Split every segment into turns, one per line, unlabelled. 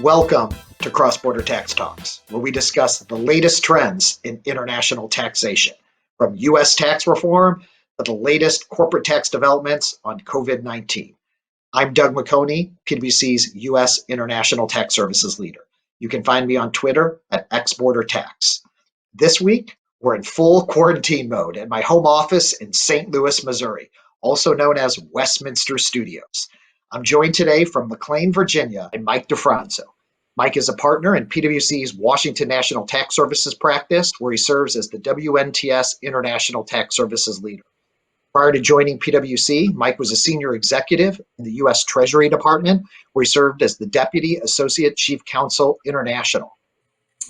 Welcome to Cross-Border Tax Talks, where we discuss the latest trends in international taxation, from U.S. tax reform to the latest corporate tax developments on COVID-19. I'm Doug McHoney, PwC's U.S. International Tax Services leader. You can find me on Twitter at XBorderTax. This week, we're in full quarantine mode at my home office in St. Louis, Missouri, also known as Westminster Studios. I'm joined today from McLean, Virginia, by Mike DiFronzo. Mike is a partner in PwC's Washington National Tax Services practice, where he serves as the WNTS International Tax Services leader. Prior to joining PwC, Mike was a senior executive in the U.S. Treasury Department, where he served as the Deputy Associate Chief Counsel International.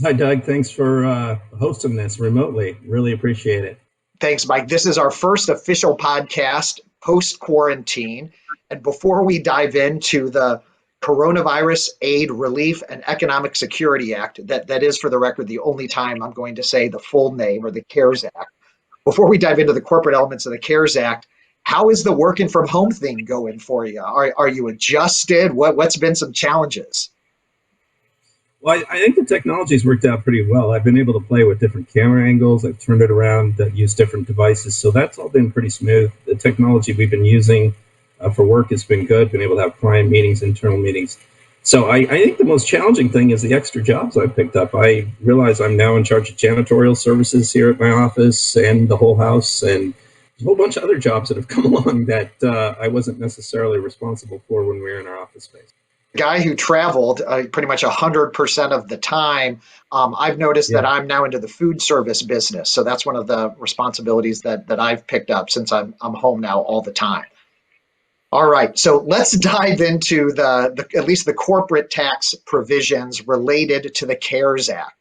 Hi, Doug. Thanks for hosting this remotely. Really appreciate it.
Thanks, Mike. This is our first official podcast post-quarantine. And before we dive into the Coronavirus Aid, Relief, and Economic Security Act, that is, for the record, the only time I'm going to say the full name, or the CARES Act. Before we dive into the corporate elements of the CARES Act, how is the working from home thing going for you? Are you adjusted? What's been some challenges?
Well, I think the technology's worked out pretty well. I've been able to play with different camera angles. I've turned it around, use different devices. So that's all been pretty smooth. The technology we've been using for work has been good, been able to have client meetings, internal meetings. So I think the most challenging thing is the extra jobs I've picked up. I realize I'm now in charge of janitorial services here at my office and the whole house, and a whole bunch of other jobs that have come along that I wasn't necessarily responsible for when we were in our office space.
Guy who traveled pretty much 100% of the time. I've noticed that I'm now into the food service business. So that's one of the responsibilities that I've picked up since I'm home now all the time. All right, so let's dive into the at least the corporate tax provisions related to the CARES Act.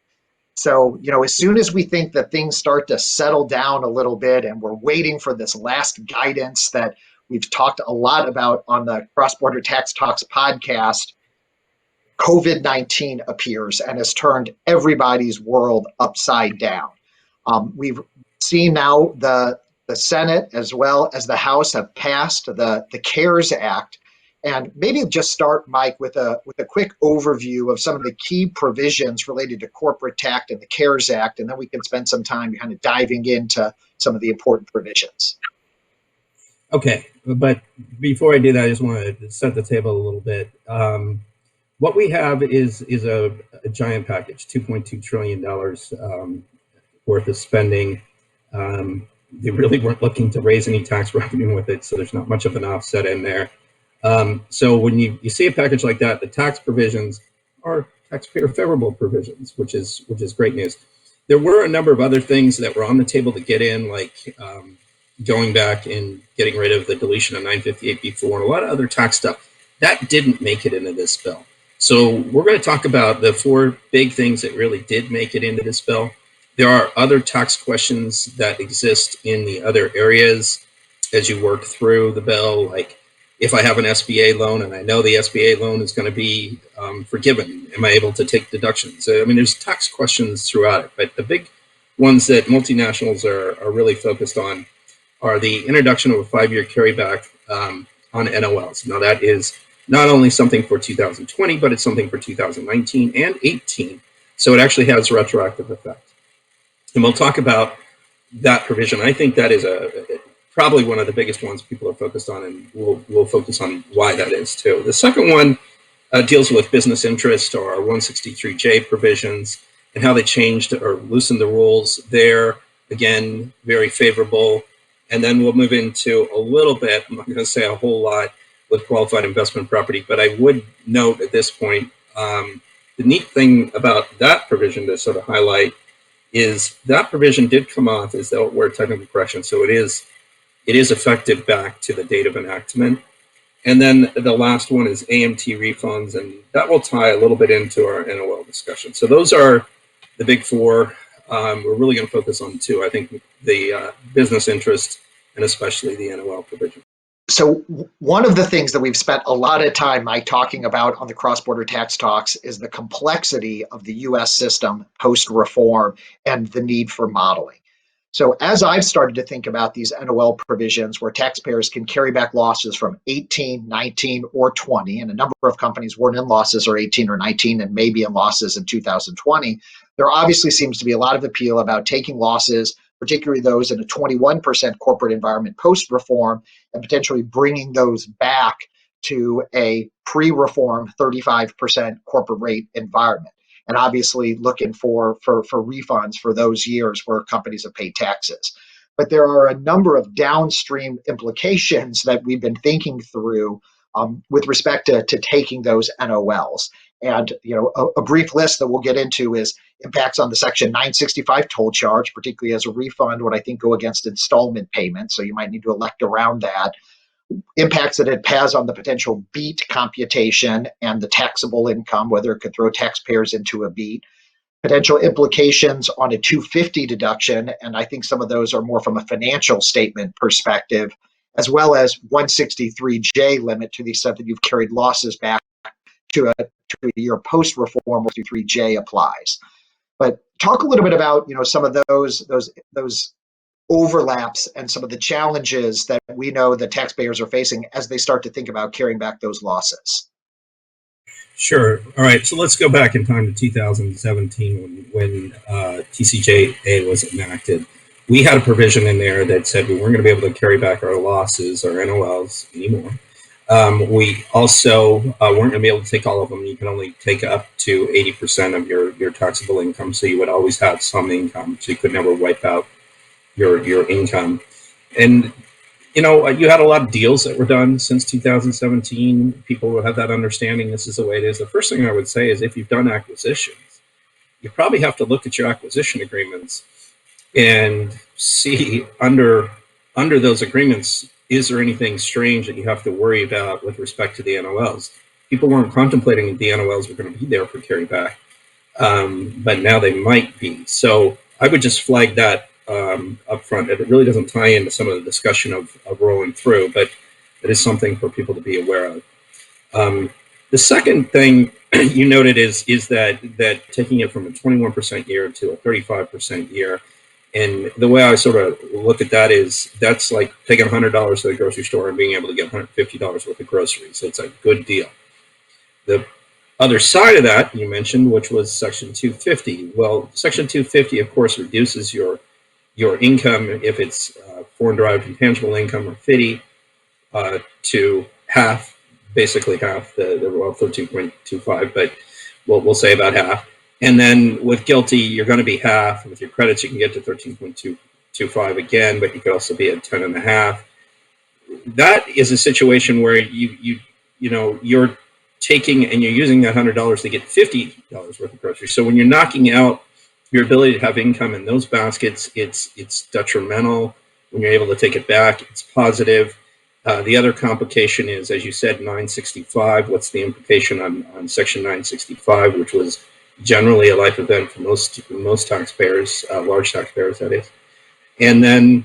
So, as soon as we think that things start to settle down a little bit and we're waiting for this last guidance that we've talked a lot about on the Cross-Border Tax Talks podcast, COVID-19 appears and has turned everybody's world upside down. We've seen now the Senate as well as the House have passed the CARES Act. And maybe just start, Mike, with a quick overview of some of the key provisions related to corporate tax and the CARES Act, and then we can spend some time kind of diving into some of the important provisions.
Okay, but before I do that, I just want to set the table a little bit. What we have is a giant package, $2.2 trillion worth of spending. They really weren't looking to raise any tax revenue with it, so there's not much of an offset in there. So when you see a package like that, the tax provisions are taxpayer favorable provisions, which is great news. There were a number of other things that were on the table to get in, like going back and getting rid of the deletion of 958B4 and a lot of other tax stuff. That didn't make it into this bill. So we're going to talk about the four big things that really did make it into this bill. There are other tax questions that exist in the other areas as you work through the bill, like if I have an SBA loan and I know the SBA loan is going to be forgiven, am I able to take deductions? I mean, there's tax questions throughout it, but the big ones that multinationals are really focused on are the introduction of a 5-year carryback on NOLs. Now, that is not only something for 2020, but it's something for 2019 and 18. So it actually has retroactive effect. And we'll talk about that provision. I think that is probably one of the biggest ones people are focused on, and we'll focus on why that is too. The second one deals with business interest, or 163J provisions, and how they changed or loosened the rules there. Again, very favorable. And then we'll move into a little bit, I'm not going to say a whole lot, with qualified investment property, but I would note at this point, the neat thing about that provision to sort of highlight is that provision did come off as the word technical correction. So it is effective back to the date of enactment. And then the last one is AMT refunds, and that will tie a little bit into our NOL discussion. So those are the big four. We're really going to focus on two, I think, the business interest and especially the NOL provision.
So one of the things that we've spent a lot of time, Mike, talking about on the Cross-Border Tax Talks is the complexity of the U.S. system post-reform and the need for modeling. So as I've started to think about these NOL provisions where taxpayers can carry back losses from 18, 19, or 20, and a number of companies weren't in losses or 18 or 19 and maybe in losses in 2020, there obviously seems to be a lot of appeal about taking losses, particularly those in a 21% corporate environment post-reform, and potentially bringing those back to a pre-reform 35% corporate rate environment, and obviously looking for refunds for those years where companies have paid taxes. But there are a number of downstream implications that we've been thinking through with respect to taking those NOLs. And a brief list that we'll get into is impacts on the Section 965 toll charge, particularly as a refund would, I think, go against installment payments. So you might need to elect around that. Impacts that it has on the potential BEAT computation and the taxable income, whether it could throw taxpayers into a BEAT. Potential implications on a 250 deduction, and I think some of those are more from a financial statement perspective, as well as 163J limit to the extent that you've carried losses back to a year post-reform where 163J applies. But talk a little bit about some of those overlaps and some of the challenges that we know that taxpayers are facing as they start to think about carrying back those losses.
Sure. All right. So let's go back in time to 2017 when TCJA was enacted. We had a provision in there that said we weren't going to be able to carry back our losses or NOLs anymore. We also weren't going to be able to take all of them. You can only take up to 80% of your taxable income. So you would always have some income. So you could never wipe out your income. And you had a lot of deals that were done since 2017. People will have that understanding this is the way it is. The first thing I would say is if you've done acquisitions, you probably have to look at your acquisition agreements and see under those agreements, is there anything strange that you have to worry about with respect to the NOLs? People weren't contemplating the NOLs were going to be there for carryback, but now they might be. So I would just flag that up front. It really doesn't tie into some of the discussion of rolling through, but it is something for people to be aware of. The second thing you noted is that taking it from a 21% year to a 35% year, and the way I sort of look at that is that's like taking $100 to the grocery store and being able to get $150 worth of groceries. So it's a good deal. The other side of that you mentioned, which was Section 250. Well, Section 250, of course, reduces your income if it's foreign-derived intangible income or FDII to half, basically half, the 13.25, but we'll say about half. And then with GILTI, you're going to be half. With your credits, you can get to 13.25 again, but you could also be at 10.5. That is a situation where you're taking and you're using that $100 to get $50 worth of groceries. So when you're knocking out your ability to have income in those baskets, it's detrimental. When you're able to take it back, it's positive. The other complication is, as you said, 965. What's the implication on Section 965, which was generally a life event for most taxpayers, large taxpayers, that is. And then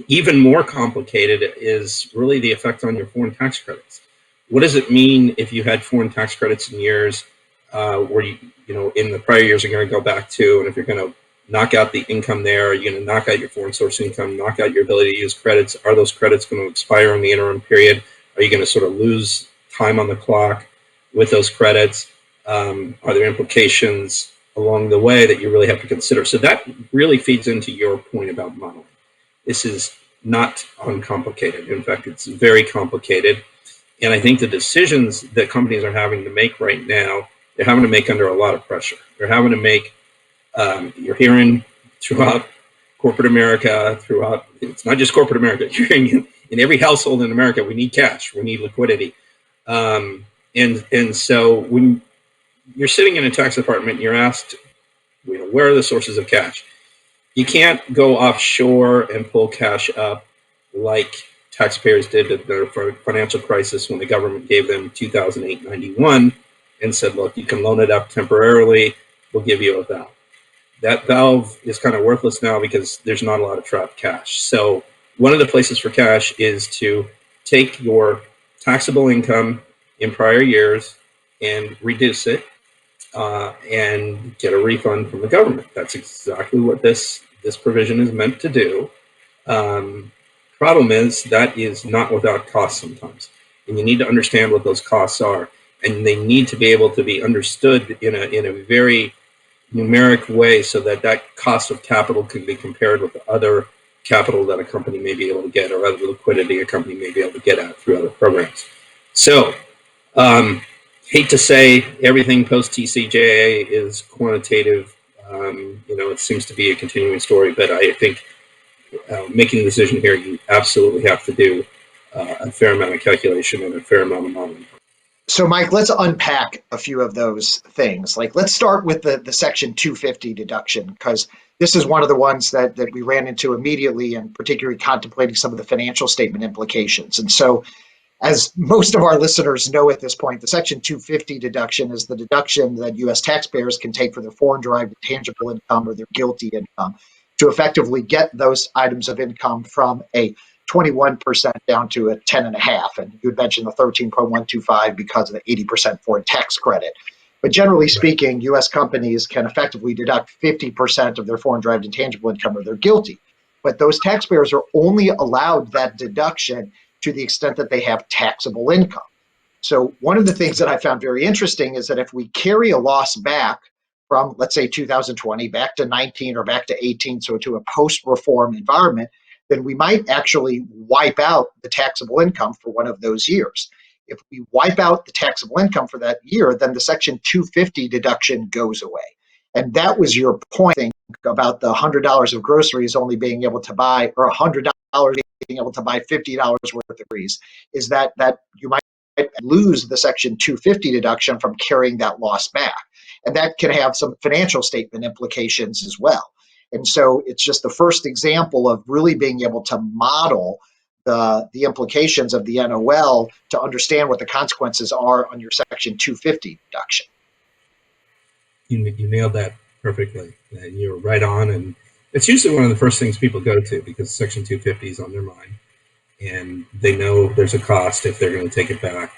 even more complicated is really the effect on your foreign tax credits. What does it mean if you had foreign tax credits in years where in the prior years are going to go back to, and if you're going to knock out the income there, you're going to knock out your foreign source income, knock out your ability to use credits. Are those credits going to expire in the interim period? Are you going to sort of lose time on the clock with those credits? Are there implications along the way that you really have to consider? So that really feeds into your point about modeling. This is not uncomplicated. In fact, it's very complicated. And I think the decisions that companies are having to make right now, they're having to make under a lot of pressure. They're having to make, you're hearing throughout corporate America, it's not just corporate America, you're hearing in every household in America, we need cash, we need liquidity. And so when you're sitting in a tax department and you're asked, where are the sources of cash? You can't go offshore and pull cash up like taxpayers did at their financial crisis when the government gave them 2008-91 and said, look, you can loan it up temporarily, we'll give you a valve. That valve is kind of worthless now because there's not a lot of trapped cash. So one of the places for cash is to take your taxable income in prior years and reduce it and get a refund from the government. That's exactly what this this provision is meant to do. Problem is that is not without costs sometimes, and you need to understand what those costs are, and they need to be able to be understood in a very numeric way so that that cost of capital can be compared with the other capital that a company may be able to get or other liquidity a company may be able to get at through other programs. So, hate to say everything post TCJA is quantitative. It seems to be a continuing story, but I think making a decision here, you absolutely have to do a fair amount of calculation and a fair amount of modeling.
So, Mike, let's unpack a few of those things. Like, let's start with the Section 250 deduction, because this is one of the ones that we ran into immediately, and particularly contemplating some of the financial statement implications. And so, as most of our listeners know at this point, the Section 250 deduction is the deduction that U.S. taxpayers can take for their foreign-derived intangible income or their GILTI income to effectively get those items of income from a 21% down to a 10.5%. And you had mentioned the 13.125 because of the 80% foreign tax credit. But generally speaking, U.S. companies can effectively deduct 50% of their foreign-derived intangible income or their GILTI. But those taxpayers are only allowed that deduction to the extent that they have taxable income. So one of the things that I found very interesting is that if we carry a loss back from, let's say, 2020 back to 19 or back to 18, so to a post-reform environment, then we might actually wipe out the taxable income for one of those years. If we wipe out the taxable income for that year, then the Section 250 deduction goes away. And that was your point, I think, about the $100 of groceries only being able to buy, or $100 being able to buy $50 worth of groceries, is that you might lose the Section 250 deduction from carrying that loss back. And that can have some financial statement implications as well. And so it's just the first example of really being able to model the implications of the NOL to understand what the consequences are on your Section 250 deduction.
You nailed that perfectly. You're right on. And it's usually one of the first things people go to because Section 250 is on their mind. And they know there's a cost if they're going to take it back.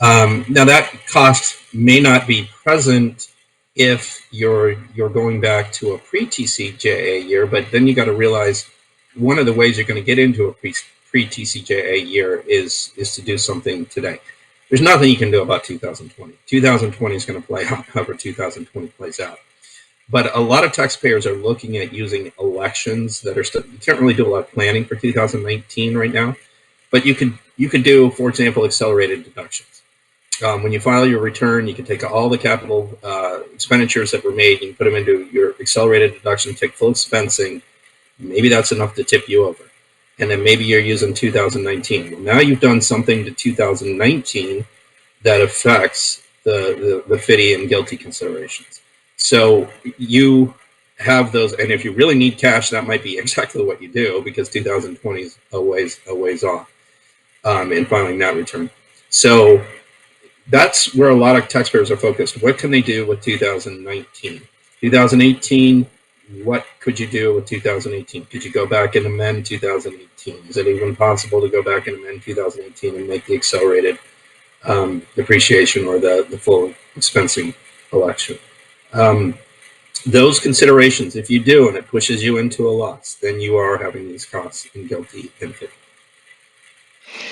Now, that cost may not be present if you're going back to a pre-TCJA year, but then you got to realize one of the ways you're going to get into a pre-TCJA year is to do something today. There's nothing you can do about 2020. 2020 is going to play out however 2020 plays out. But a lot of taxpayers are looking at using elections that are still, you can't really do a lot of planning for 2019 right now, but you could do, for example, accelerated deductions. When you file your return, you can take all the capital expenditures that were made, you can put them into your accelerated deduction, take full expensing. Maybe that's enough to tip you over. And then maybe you're using 2019. Well, now you've done something to 2019 that affects the FDII and GILTI considerations. So you have those, and if you really need cash, that might be exactly what you do because 2020 is a ways off in filing that return. So that's where a lot of taxpayers are focused. What can they do with 2019? 2018, what could you do with 2018? Could you go back and amend 2018? Is it even possible to go back and amend 2018 and make the accelerated depreciation or the full expensing election? Those considerations, if you do and it pushes you into a loss, then you are having these costs in GILTI and FDII.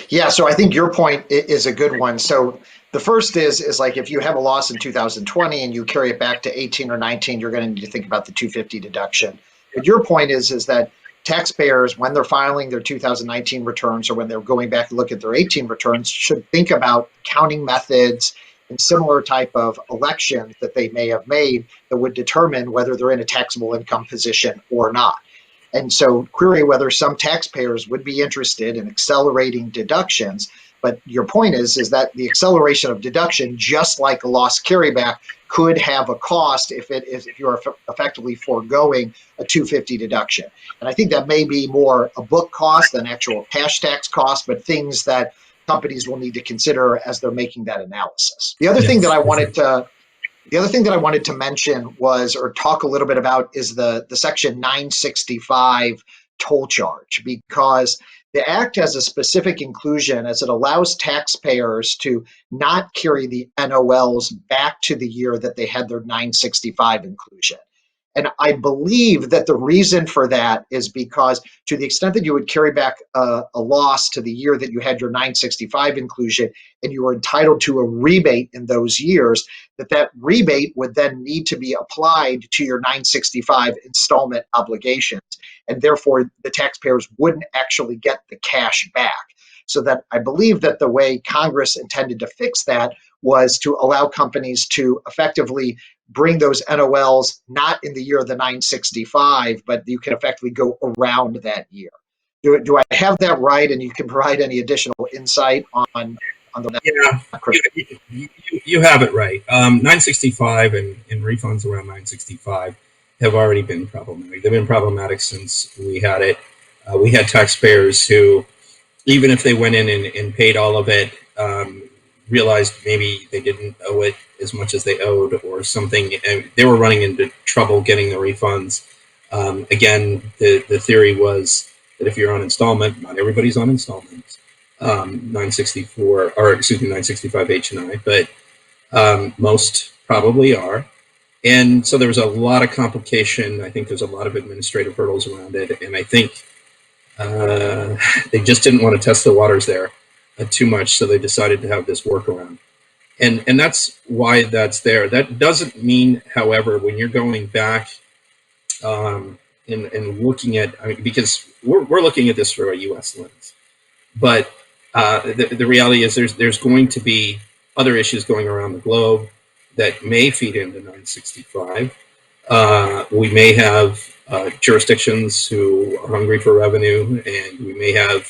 Yeah, so I think your point is a good one. So the first is like if you have a loss in 2020 and you carry it back to 18 or 19, you're going to need to think about the 250 deduction. But your point is that taxpayers, when they're filing their 2019 returns or when they're going back to look at their 18 returns, should think about accounting methods and similar type of elections that they may have made that would determine whether they're in a taxable income position or not. And so query whether some taxpayers would be interested in accelerating deductions. But your point is that the acceleration of deduction, just like a loss carryback, could have a cost if you're effectively foregoing a 250 deduction. And I think that may be more a book cost than actual cash tax cost, but things that companies will need to consider as they're making that analysis. The other thing that I wanted to mention was, or talk a little bit about, is the Section 965 toll charge, because the Act has a specific inclusion as it allows taxpayers to not carry the NOLs back to the year that they had their 965 inclusion. And I believe that the reason for that is because to the extent that you would carry back a loss to the year that you had your 965 inclusion and you were entitled to a rebate in those years, that rebate would then need to be applied to your 965 installment obligations. And therefore, the taxpayers wouldn't actually get the cash back. So that I believe that the way Congress intended to fix that was to allow companies to effectively bring those NOLs not in the year of the 965, but you can effectively go around that year. Do I have that right? And you can provide any additional insight on the
Yeah, you have it right. 965 and refunds around 965 have already been problematic. They've been problematic since we had it. We had taxpayers who, even if they went in and paid all of it, realized maybe they didn't owe it as much as they owed or something, and they were running into trouble getting the refunds. Again, the theory was that if you're on installment, not everybody's on installment, 964, or excuse me, 965 H and I, but most probably are. And so there was a lot of complication. I think there's a lot of administrative hurdles around it, and I think they just didn't want to test the waters there too much, so they decided to have this workaround. And that's why that's there. That doesn't mean, however, when you're going back and looking at, I mean, because we're looking at this through a U.S. lens, but the reality is there's going to be other issues going around the globe that may feed into 965. We may have jurisdictions who are hungry for revenue, and we may have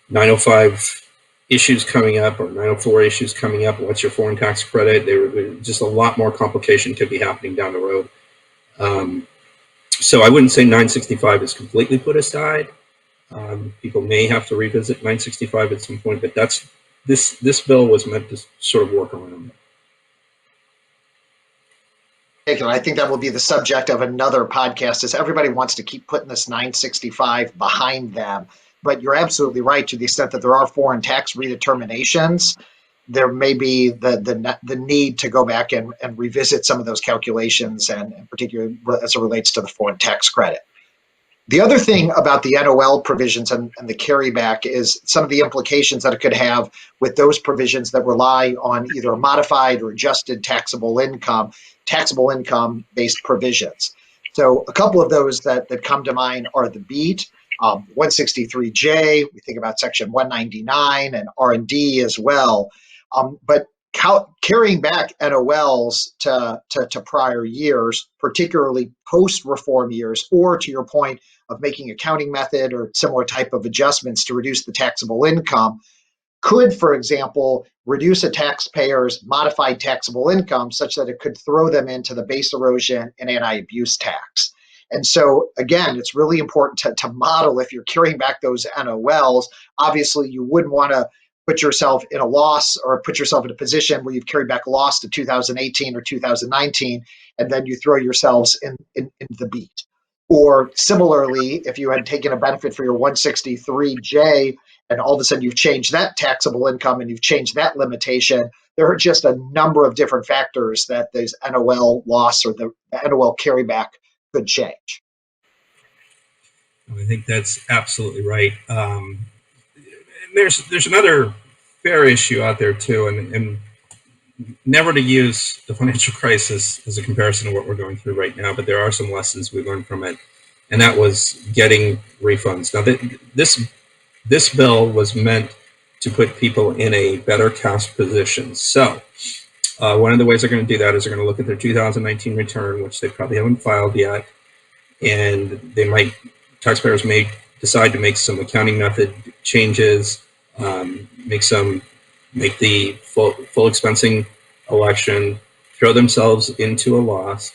905 issues coming up or 904 issues coming up. What's your foreign tax credit? Just a lot more complication could be happening down the road. So I wouldn't say 965 is completely put aside. People may have to revisit 965 at some point, but this bill was meant to sort of work around it.
I think that will be the subject of another podcast, is everybody wants to keep putting this 965 behind them. But you're absolutely right, to the extent that there are foreign tax redeterminations, there may be the need to go back and revisit some of those calculations, and particularly as it relates to the foreign tax credit. The other thing about the NOL provisions and the carryback is some of the implications that it could have with those provisions that rely on either a modified or adjusted taxable income-based provisions. So a couple of those that come to mind are the BEAT, 163J, we think about Section 199 and R&D as well. But carrying back NOLs to prior years, particularly post-reform years, or to your point of making accounting method or similar type of adjustments to reduce the taxable income, could, for example, reduce a taxpayer's modified taxable income such that it could throw them into the base erosion and anti-abuse tax. And so, again, it's really important to model if you're carrying back those NOLs. Obviously, you wouldn't want to put yourself in a loss or put yourself in a position where you've carried back a loss to 2018 or 2019, and then you throw yourselves in the beat. Or similarly, if you had taken a benefit for your 163J and all of a sudden you've changed that taxable income and you've changed that limitation, there are just a number of different factors that this NOL loss or the NOL carryback could change.
I think that's absolutely right. There's another fair issue out there too, and never to use the financial crisis as a comparison to what we're going through right now, but there are some lessons we learned from it, and that was getting refunds. Now, this bill was meant to put people in a better cash position. So one of the ways they're going to do that is they're going to look at their 2019 return, which they probably haven't filed yet, and taxpayers may decide to make some accounting method changes, make the full expensing election, throw themselves into a loss,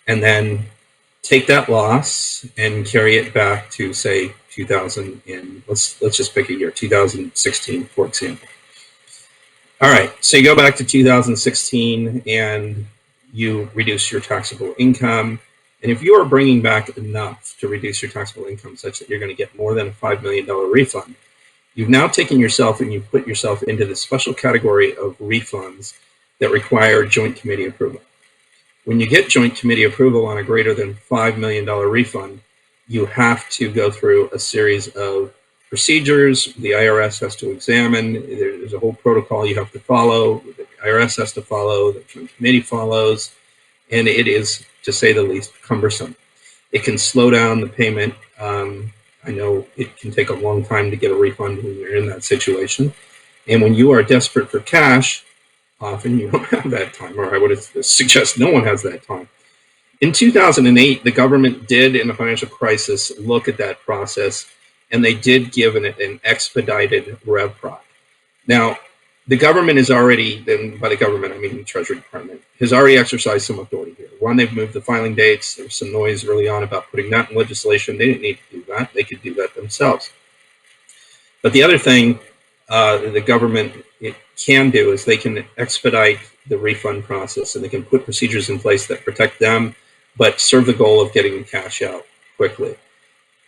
and then take that loss and carry it back to, say, 2000 and let's just pick a year, 2016, for example. All right, so you go back to 2016 and you reduce your taxable income. And if you are bringing back enough to reduce your taxable income such that you're going to get more than a $5 million refund, you've now taken yourself and you've put yourself into the special category of refunds that require joint committee approval. When you get joint committee approval on a greater than $5 million refund, you have to go through a series of procedures. The IRS has to examine. There's a whole protocol you have to follow. The IRS has to follow. The joint committee follows. And it is, to say the least, cumbersome. It can slow down the payment. I know it can take a long time to get a refund when you're in that situation. And when you are desperate for cash, often you don't have that time, or I would suggest no one has that time. In 2008, the government did, in the financial crisis, look at that process, and they did give an expedited rev proc. Now, the government is already, and by the government I mean the Treasury Department, has already exercised some authority here. One, they've moved the filing dates. There was some noise early on about putting that in legislation. They didn't need to do that. They could do that themselves. But the other thing the government can do is they can expedite the refund process, and they can put procedures in place that protect them, but serve the goal of getting the cash out quickly.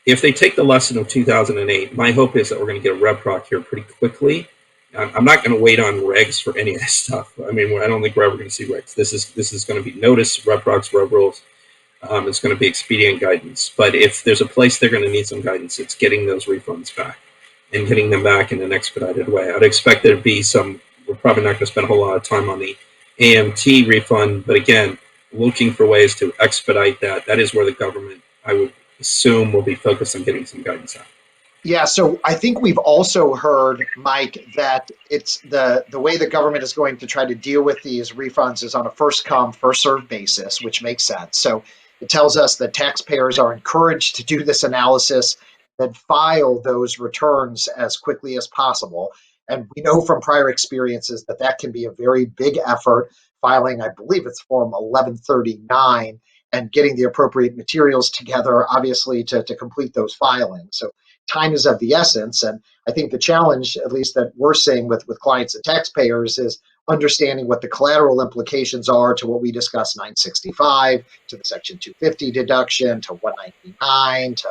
If they take the lesson of 2008, my hope is that we're going to get a rev proc here pretty quickly. I'm not going to wait on regs for any of this stuff. I mean, I don't think we're ever going to see regs. This is going to be notice, rev procs, rev rules. It's going to be expedient guidance. But if there's a place they're going to need some guidance, it's getting those refunds back and getting them back in an expedited way. I'd expect there to be some, we're probably not going to spend a whole lot of time on the AMT refund, but again, looking for ways to expedite that. That is where the government, I would assume, will be focused on getting some guidance out.
Yeah, so I think we've also heard, Mike, that it's the way the government is going to try to deal with these refunds is on a first come, first served basis, which makes sense. So it tells us that taxpayers are encouraged to do this analysis, then file those returns as quickly as possible. And we know from prior experiences that that can be a very big effort, filing, I believe it's Form 1139, and getting the appropriate materials together, obviously, to complete those filings. So time is of the essence. And I think the challenge, at least that we're seeing with clients and taxpayers, is understanding what the collateral implications are to what we discussed, 965, to the Section 250 deduction, to 199, to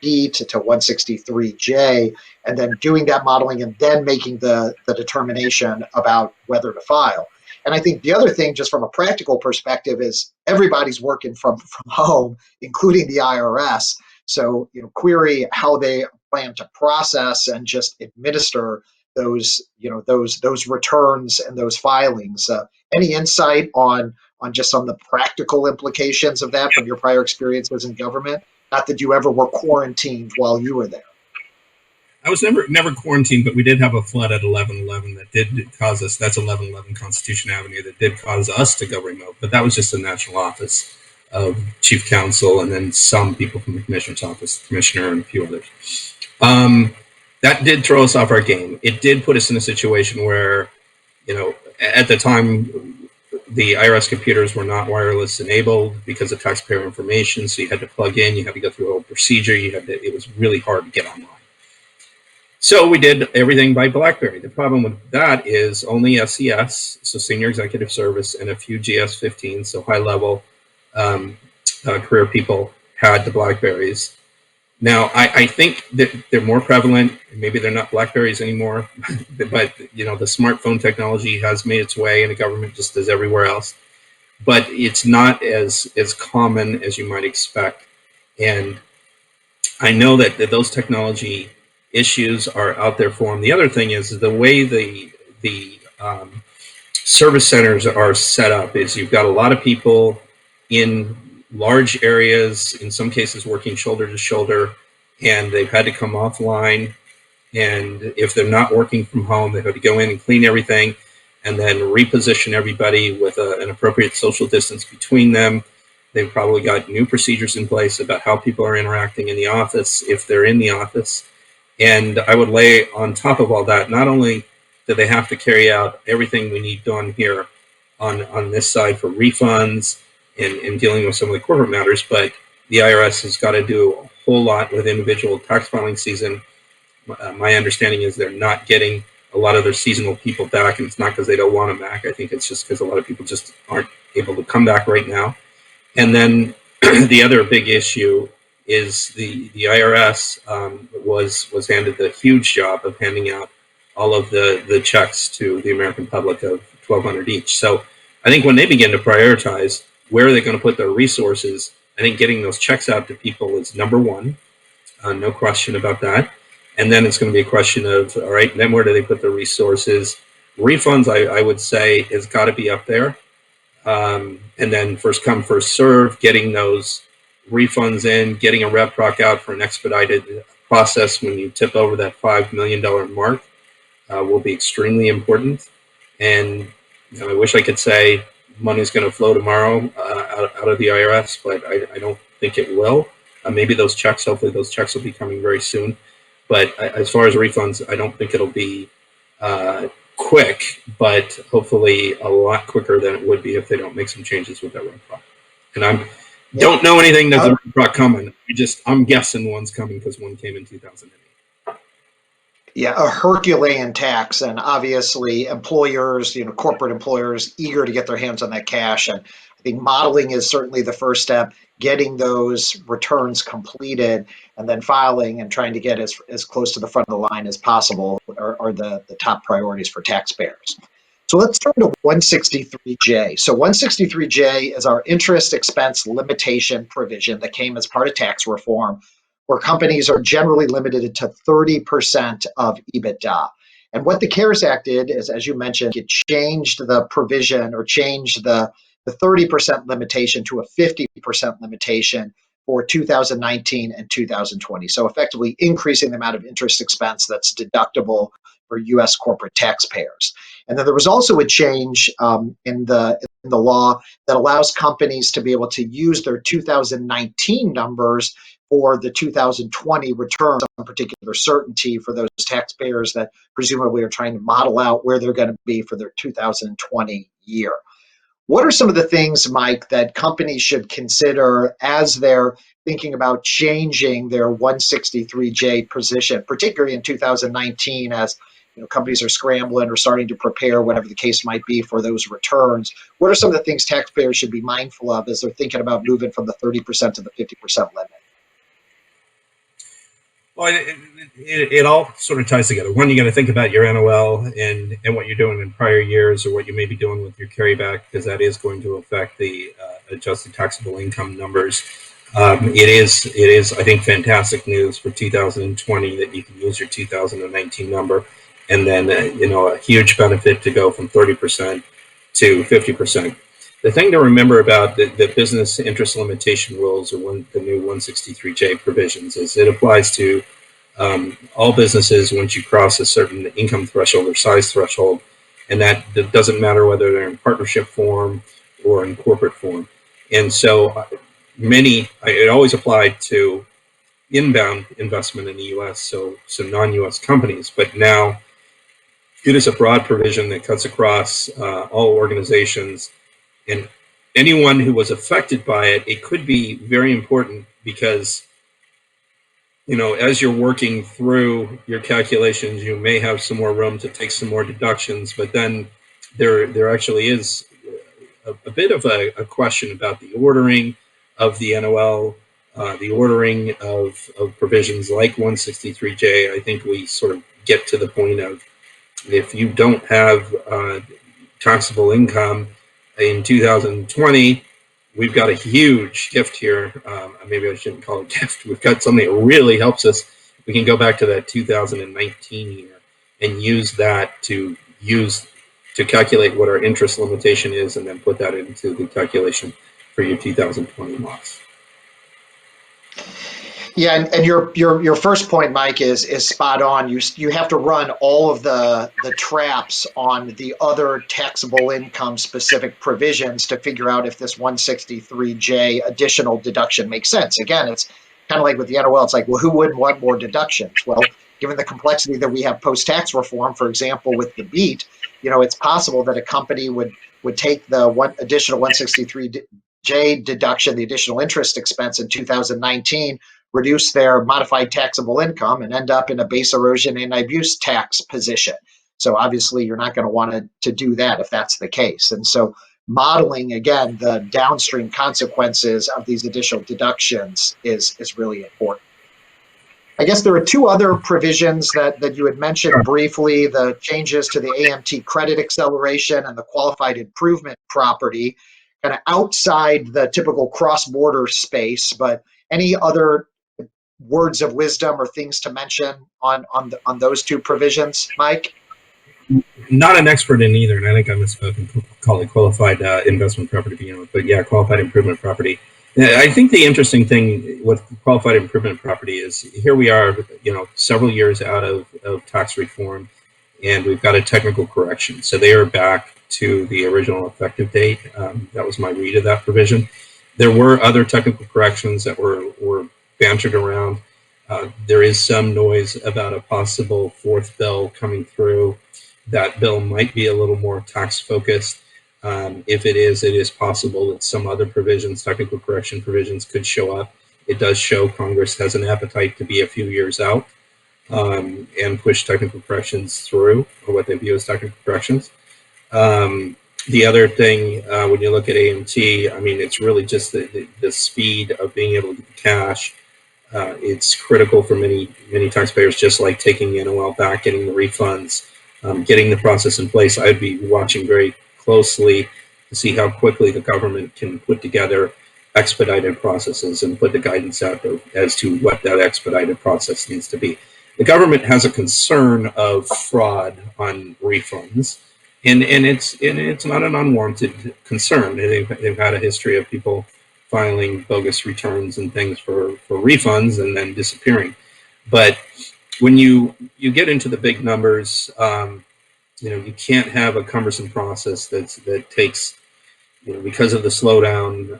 B, to 163J, and then doing that modeling and then making the determination about whether to file. And I think the other thing, just from a practical perspective, is everybody's working from home, including the IRS. So, query how they plan to process and just administer those, those returns and those filings. Any insight on just some of the practical implications of that from your prior experiences in government? Not that you ever were quarantined while you were there.
I was never quarantined, but we did have a flood at 1111 that did cause us. That's 1111 Constitution Avenue that did cause us to go remote. But that was just the national office of chief counsel, and then some people from the commissioner's office, the commissioner, and a few others. That did throw us off our game. It did put us in a situation where, at the time, the IRS computers were not wireless enabled because of taxpayer information. So you had to plug in, you had to go through a whole procedure. It was really hard to get online. So we did everything by BlackBerry. The problem with that is only SES, so Senior Executive Service, and a few GS-15, so high-level career people had the BlackBerries. Now, I think that they're more prevalent. Maybe they're not BlackBerries anymore, but the smartphone technology has made its way in the government just as everywhere else. But it's not as common as you might expect. And I know that those technology issues are out there for them. The other thing is the way the service centers are set up is you've got a lot of people in large areas, in some cases working shoulder to shoulder, and they've had to come offline. And if they're not working from home, they've had to go in and clean everything and then reposition everybody with an appropriate social distance between them. They've probably got new procedures in place about how people are interacting in the office, if they're in the office. And I would lay on top of all that, not only do they have to carry out everything we need done here on this side for refunds and dealing with some of the corporate matters, but the IRS has got to do a whole lot with individual tax filing season. My understanding is they're not getting a lot of their seasonal people back, and it's not because they don't want them back. I think it's just because a lot of people just aren't able to come back right now. And then the other big issue is the IRS was handed the huge job of handing out all of the checks to the American public of $1,200 each. So I think when they begin to prioritize where are they going to put their resources, I think getting those checks out to people is number one, no question about that. And then it's going to be a question of, all right, then where do they put their resources? Refunds, I would say, has got to be up there. And then first come, first serve, getting those refunds in, getting a rep proc out for an expedited process when you tip over that $5 million mark will be extremely important. And I wish I could say money's going to flow tomorrow out of the IRS, but I don't think it will. Maybe those checks, hopefully those checks will be coming very soon. But as far as refunds, I don't think it'll be quick, but hopefully a lot quicker than it would be if they don't make some changes with that rep proc. And I don't know anything that's a rep proc coming. I'm guessing one's coming because one came in 2008.
Yeah, a Herculean tax, and obviously employers, corporate employers, eager to get their hands on that cash. And I think modeling is certainly the first step, getting those returns completed, and then filing and trying to get as close to the front of the line as possible are the top priorities for taxpayers. So let's turn to 163J. So 163J is our interest expense limitation provision that came as part of tax reform, where companies are generally limited to 30% of EBITDA. And what the CARES Act did is, as you mentioned, it changed the provision or changed the 30% limitation to a 50% limitation for 2019 and 2020. So effectively increasing the amount of interest expense that's deductible for U.S. corporate taxpayers. And then there was also a change in the law that allows companies to be able to use their 2019 numbers for the 2020 return, some particular certainty for those taxpayers that presumably are trying to model out where they're going to be for their 2020 year. What are some of the things, Mike, that companies should consider as they're thinking about changing their 163J position, particularly in 2019 as companies are scrambling or starting to prepare, whatever the case might be, for those returns? What are some of the things taxpayers should be mindful of as they're thinking about moving from the 30% to the 50% limit?
Well, it all sort of ties together. One, you got to think about your NOL and what you're doing in prior years, or what you may be doing with your carryback, because that is going to affect the adjusted taxable income numbers. It is, I think, fantastic news for 2020 that you can use your 2019 number, and then a huge benefit to go from 30% to 50%. The thing to remember about the business interest limitation rules, or the new 163J provisions, is it applies to all businesses once you cross a certain income threshold or size threshold, and that doesn't matter whether they're in partnership form or in corporate form. And so it always applied to inbound investment in the U.S., so non-U.S. companies, but now it is a broad provision that cuts across all organizations. And anyone who was affected by it, it could be very important because, as you're working through your calculations, you may have some more room to take some more deductions, but then there actually is a bit of a question about the ordering of the NOL, the ordering of provisions like 163J. I think we sort of get to the point of, if you don't have taxable income in 2020, we've got a huge gift here. Maybe I shouldn't call it gift. We've got something that really helps us. We can go back to that 2019 year and use that to calculate what our interest limitation is, and then put that into the calculation for your 2020 loss.
Yeah, and your first point, Mike, is spot on. You have to run all of the traps on the other taxable income specific provisions to figure out if this 163J additional deduction makes sense. Again, it's kind of like with the NOL. It's like, well, who wouldn't want more deductions? Well, given the complexity that we have post-tax reform, for example, with the BEAT, it's possible that a company would take the additional 163J deduction, the additional interest expense in 2019, reduce their modified taxable income, and end up in a base erosion and abuse tax position. So obviously you're not going to want to do that if that's the case. And so modeling, again, the downstream consequences of these additional deductions is really important. I guess there are two other provisions that you had mentioned briefly, the changes to the AMT credit acceleration and the qualified improvement property, kind of outside the typical cross-border space, but any other words of wisdom or things to mention on those two provisions, Mike?
Not an expert in either, and I think I misspoke and call it qualified investment property to begin with. But yeah, qualified improvement property. I think the interesting thing with qualified improvement property is here we are, several years out of tax reform, and we've got a technical correction. So they are back to the original effective date. That was my read of that provision. There were other technical corrections that were bantered around. There is some noise about a possible fourth bill coming through. That bill might be a little more tax focused. If it is possible that some other provisions, technical correction provisions, could show up. It does show Congress has an appetite to be a few years out and push technical corrections through, or what they view as technical corrections. The other thing, when you look at AMT, I mean, it's really just the speed of being able to get the cash. It's critical for many taxpayers, just like taking the NOL back, getting the refunds, getting the process in place. I'd be watching very closely to see how quickly the government can put together expedited processes and put the guidance out there as to what that expedited process needs to be. The government has a concern of fraud on refunds, and it's not an unwarranted concern. They've had a history of people filing bogus returns and things for refunds and then disappearing. But when you get into the big numbers, you can't have a cumbersome process that takes, because of the slowdown,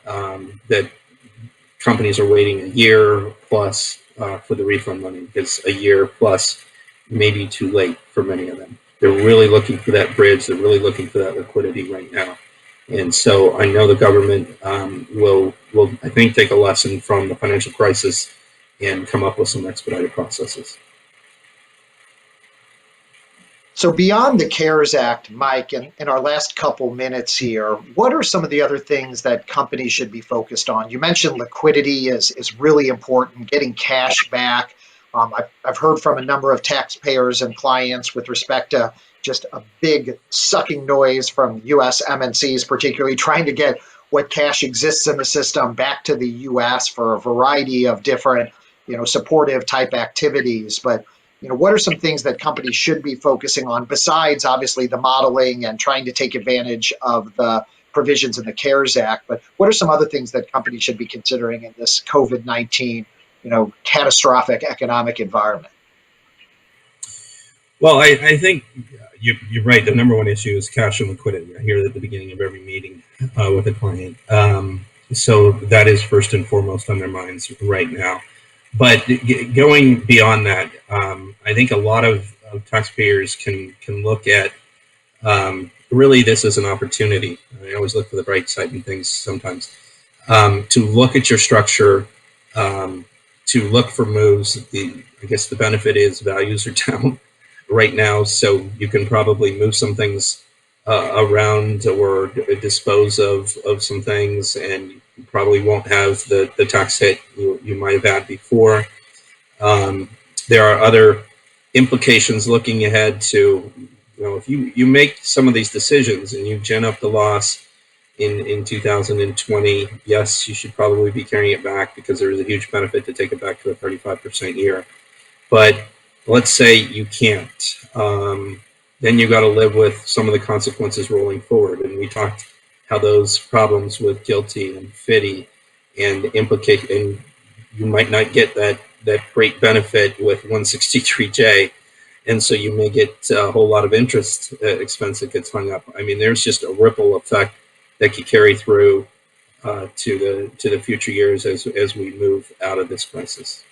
that companies are waiting a year plus for the refund money. It's a year plus, maybe too late for many of them. They're really looking for that bridge. They're really looking for that liquidity right now. And so I know the government will, I think, take a lesson from the financial crisis and come up with some expedited processes.
So beyond the CARES Act, Mike, in our last couple minutes here, what are some of the other things that companies should be focused on? You mentioned liquidity is really important, getting cash back. I've heard from a number of taxpayers and clients with respect to just a big sucking noise from U.S. MNCs, particularly trying to get what cash exists in the system back to the U.S. for a variety of different, supportive type activities. But what are some things that companies should be focusing on besides obviously the modeling and trying to take advantage of the provisions in the CARES Act? But what are some other things that companies should be considering in this COVID-19, catastrophic economic environment?
Well, I think you're right. The number one issue is cash and liquidity. I hear it at the beginning of every meeting with a client. So that is first and foremost on their minds right now. But going beyond that, I think a lot of taxpayers can look at really this as an opportunity. I always look for the bright side in things sometimes. To look at your structure, to look for moves. I guess the benefit is values are down right now, so you can probably move some things around or dispose of some things, and you probably won't have the tax hit you might have had before. There are other implications looking ahead to, if you make some of these decisions and you gen up the loss in 2020, yes, you should probably be carrying it back because there is a huge benefit to take it back to a 35% year. But let's say you can't. Then you got to live with some of the consequences rolling forward. And we talked how those problems with GILTI and FDII and implicate, and you might not get that great benefit with 163J. And so you may get a whole lot of interest expense that gets hung up. I mean, there's just a ripple effect that could carry through to the future years as we move out of this crisis.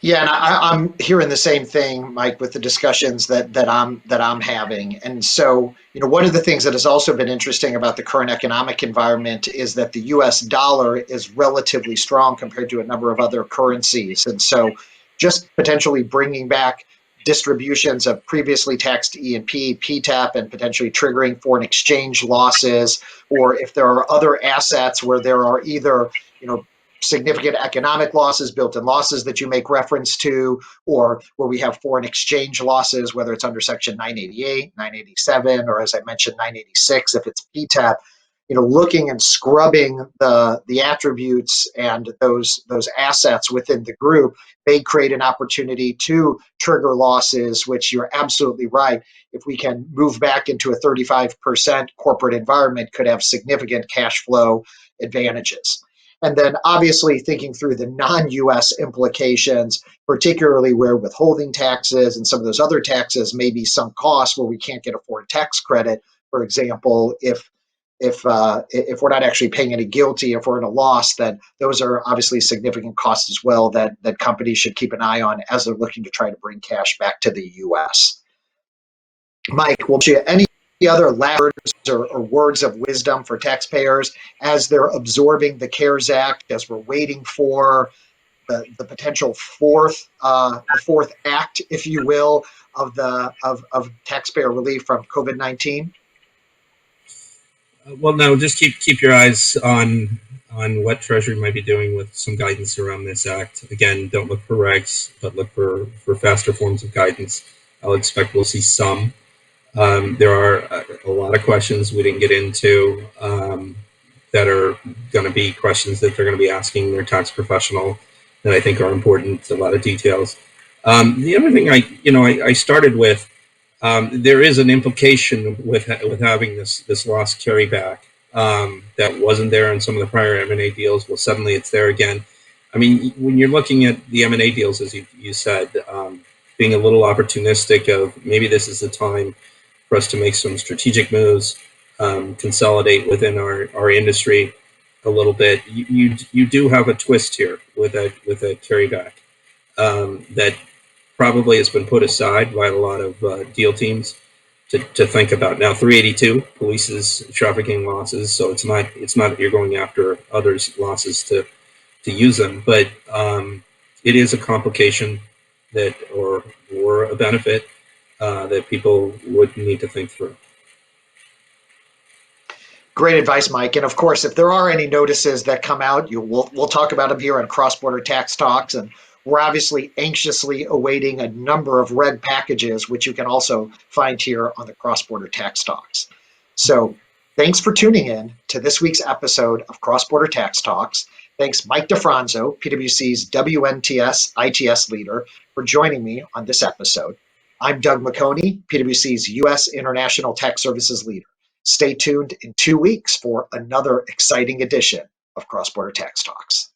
Yeah, and I'm hearing the same thing, Mike, with the discussions that I'm having. And so, one of the things that has also been interesting about the current economic environment is that the U.S. dollar is relatively strong compared to a number of other currencies. And so, just potentially bringing back distributions of previously taxed E&P, PTAP, and potentially triggering foreign exchange losses, or if there are other assets where there are either, significant economic losses, built-in losses that you make reference to, or where we have foreign exchange losses, whether it's under Section 988, 987, or as I mentioned, 986, if it's PTAP, looking and scrubbing the attributes and those assets within the group may create an opportunity to trigger losses, which you're absolutely right. If we can move back into a 35% corporate environment, could have significant cash flow advantages. And then obviously thinking through the non-US implications, particularly where withholding taxes and some of those other taxes may be some costs where we can't get a foreign tax credit. For example, if we're not actually paying any GILTI, if we're in a loss, then those are obviously significant costs as well that companies should keep an eye on as they're looking to try to bring cash back to the US. Mike, will you any other last words or words of wisdom for taxpayers as they're absorbing the CARES Act, as we're waiting for the potential fourth act, if you will, of taxpayer relief from COVID-19?
Well, no, just keep your eyes on what Treasury might be doing with some guidance around this act. Again, don't look for regs, but look for faster forms of guidance. I'll expect we'll see some. There are a lot of questions we didn't get into that are going to be questions that they're going to be asking their tax professional that I think are important. A lot of details. The other thing I started with, there is an implication with having this loss carryback that wasn't there in some of the prior M&A deals. Well, suddenly it's there again. I mean, when you're looking at the M&A deals, as you said, being a little opportunistic of maybe this is the time for us to make some strategic moves, consolidate within our industry a little bit. You do have a twist here with a carryback that probably has been put aside by a lot of deal teams to think about. Now, 382 polices trafficking losses, so it's not that you're going after others' losses to use them, but it is a complication that or a benefit that people would need to think through.
Great advice, Mike. And of course, if there are any notices that come out, we'll talk about them here on Cross-Border Tax Talks. And we're obviously anxiously awaiting a number of reg packages, which you can also find here on the Cross-Border Tax Talks. So thanks for tuning in to this week's episode of Cross-Border Tax Talks. Thanks, Mike DiFronzo, PwC's WNTS ITS leader, for joining me on this episode. I'm Doug McHoney, PwC's U.S. International Tax Services leader. Stay tuned in 2 weeks for another exciting edition of Cross-Border Tax Talks.